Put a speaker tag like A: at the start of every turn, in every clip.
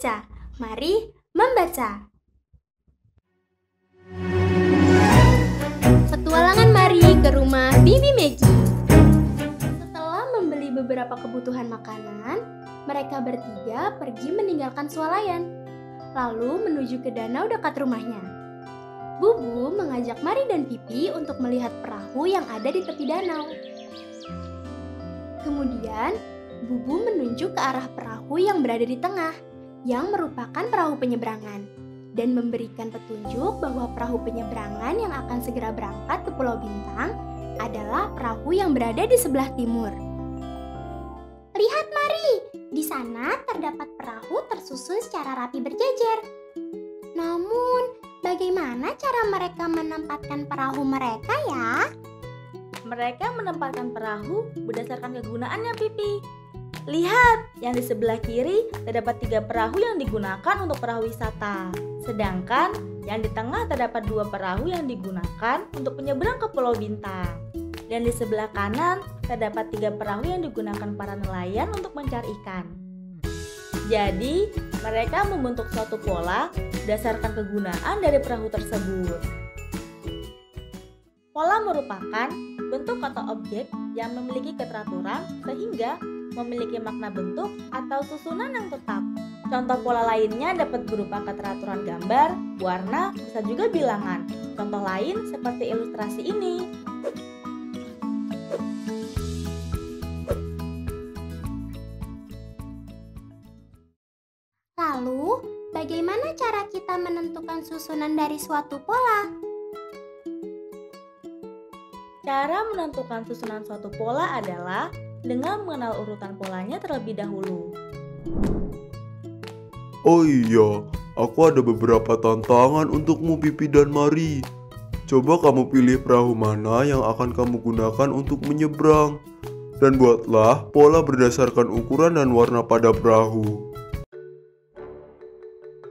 A: baca. Mari membaca. Petualangan Mari ke rumah Bibi Maggie. Setelah membeli beberapa kebutuhan makanan, mereka bertiga pergi meninggalkan swalayan, lalu menuju ke danau dekat rumahnya. Bubu mengajak Mari dan Pipi untuk melihat perahu yang ada di tepi danau. Kemudian, Bubu menunjuk ke arah perahu yang berada di tengah, yang merupakan perahu penyeberangan, dan memberikan petunjuk bahwa perahu penyeberangan yang akan segera berangkat ke Pulau Bintang adalah perahu yang berada di sebelah timur. Lihat Mari, di sana terdapat perahu tersusun secara rapi berjejer. Namun, bagaimana cara mereka menempatkan perahu mereka ya?
B: Mereka menempatkan perahu berdasarkan kegunaannya, Pipi. Lihat, yang di sebelah kiri terdapat 3 perahu yang digunakan untuk perahu wisata. Sedangkan yang di tengah terdapat 2 perahu yang digunakan untuk menyeberang ke Pulau Bintang. Dan di sebelah kanan terdapat 3 perahu yang digunakan para nelayan untuk mencari ikan. Jadi, mereka membentuk suatu pola berdasarkan kegunaan dari perahu tersebut. Pola merupakan bentuk atau objek yang memiliki keteraturan sehingga memiliki makna bentuk atau susunan yang tetap. Contoh pola lainnya dapat berupa keteraturan gambar, warna, bisa juga bilangan. Contoh lain seperti ilustrasi ini.
A: Lalu, bagaimana cara kita menentukan susunan dari suatu pola?
B: Cara menentukan susunan suatu pola adalah dengan mengenal urutan polanya terlebih dahulu.
C: Oh iya, aku ada beberapa tantangan untukmu Pipi dan Mari. Coba kamu pilih perahu mana yang akan kamu gunakan untuk menyeberang. Dan buatlah pola berdasarkan ukuran dan warna pada perahu.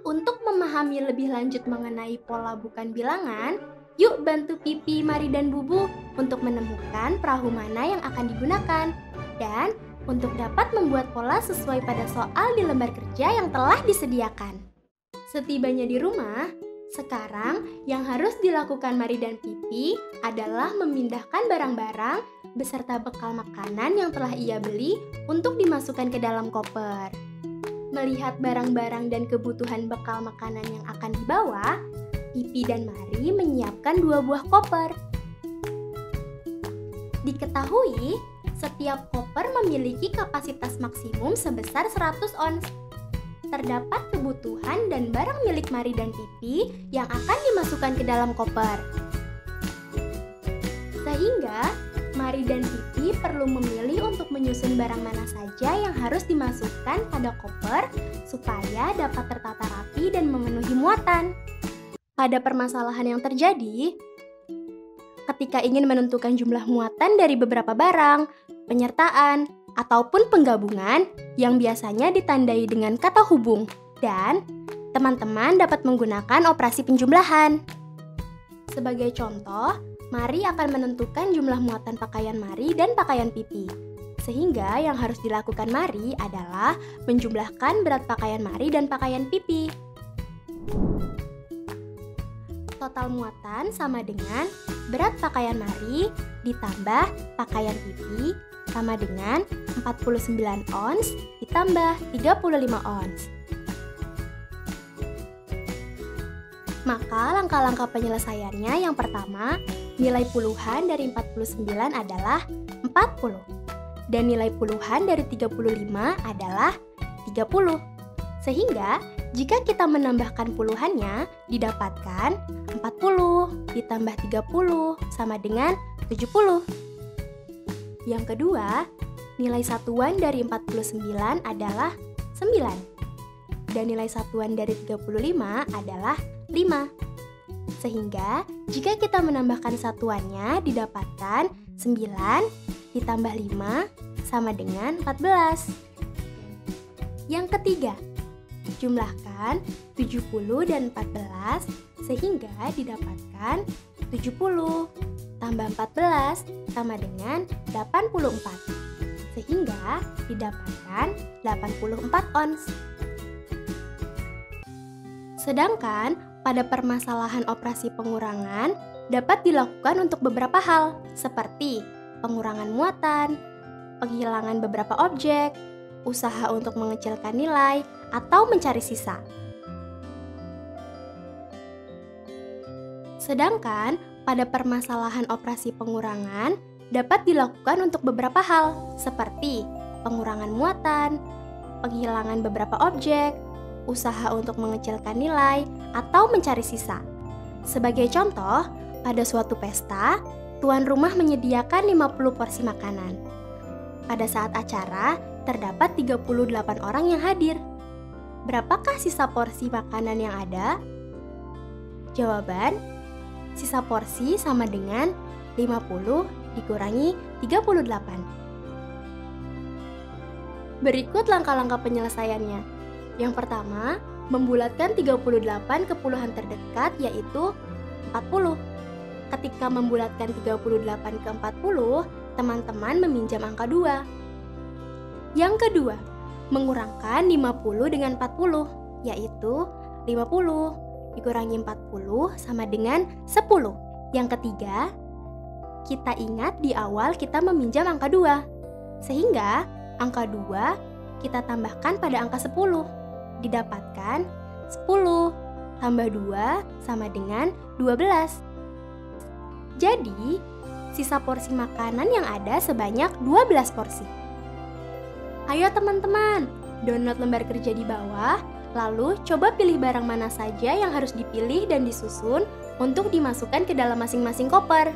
A: Untuk memahami lebih lanjut mengenai pola bukan bilangan, yuk bantu Pipi, Mari, dan Bubu untuk menemukan perahu mana yang akan digunakan. Dan untuk dapat membuat pola sesuai pada soal di lembar kerja yang telah disediakan. Setibanya di rumah, sekarang yang harus dilakukan Mari dan Pipi adalah memindahkan barang-barang beserta bekal makanan yang telah ia beli untuk dimasukkan ke dalam koper. Melihat barang-barang dan kebutuhan bekal makanan yang akan dibawa, Pipi dan Mari menyiapkan 2 buah koper. Diketahui, setiap koper memiliki kapasitas maksimum sebesar 100 ons. Terdapat kebutuhan dan barang milik Mari dan Pipi yang akan dimasukkan ke dalam koper. Sehingga, Mari dan Pipi perlu memilih untuk menyusun barang mana saja yang harus dimasukkan pada koper supaya dapat tertata rapi dan memenuhi muatan. Pada permasalahan yang terjadi, ketika ingin menentukan jumlah muatan dari beberapa barang, penyertaan, ataupun penggabungan yang biasanya ditandai dengan kata hubung, dan teman-teman dapat menggunakan operasi penjumlahan. Sebagai contoh, Mari akan menentukan jumlah muatan pakaian Mari dan pakaian Pipi. Sehingga yang harus dilakukan Mari adalah menjumlahkan berat pakaian Mari dan pakaian Pipi. Total muatan sama dengan berat pakaian Mari ditambah pakaian Pipi sama dengan 49 ons ditambah 35 ons. Maka langkah-langkah penyelesaiannya yang pertama, nilai puluhan dari 49 adalah 40. Dan nilai puluhan dari 35 adalah 30. Sehingga jika kita menambahkan puluhannya, didapatkan 40 ditambah 30 sama dengan 70. Yang kedua, nilai satuan dari 49 adalah 9. Dan nilai satuan dari 35 adalah 5. Sehingga jika kita menambahkan satuannya, didapatkan 9 ditambah 5 sama dengan 14. Yang ketiga, jumlahkan 70 dan 14 sehingga didapatkan 70 tambah 14 sama dengan 84. Sehingga didapatkan 84 ons. Sedangkan pada permasalahan operasi pengurangan dapat dilakukan untuk beberapa hal seperti pengurangan muatan, penghilangan beberapa objek, usaha untuk mengecilkan nilai, atau mencari sisa. Sedangkan pada permasalahan operasi pengurangan dapat dilakukan untuk beberapa hal seperti pengurangan muatan, penghilangan beberapa objek, usaha untuk mengecilkan nilai, atau mencari sisa. Sebagai contoh, pada suatu pesta, tuan rumah menyediakan 50 porsi makanan. Pada saat acara, terdapat 38 orang yang hadir. Berapakah sisa porsi makanan yang ada? Jawaban, sisa porsi sama dengan 50 dikurangi 38. Berikut langkah-langkah penyelesaiannya. Yang pertama, membulatkan 38 ke puluhan terdekat yaitu 40. Ketika membulatkan 38 ke 40, teman-teman meminjam angka 2. Yang kedua, mengurangkan 50 dengan 40, yaitu 50 dikurangi 40 sama dengan 10. Yang ketiga, kita ingat di awal kita meminjam angka 2, sehingga angka 2 kita tambahkan pada angka 10, didapatkan 10 tambah 2 sama dengan 12. Jadi, sisa porsi makanan yang ada sebanyak 12 porsi. Ayo teman-teman, download lembar kerja di bawah, lalu coba pilih barang mana saja yang harus dipilih dan disusun untuk dimasukkan ke dalam masing-masing koper.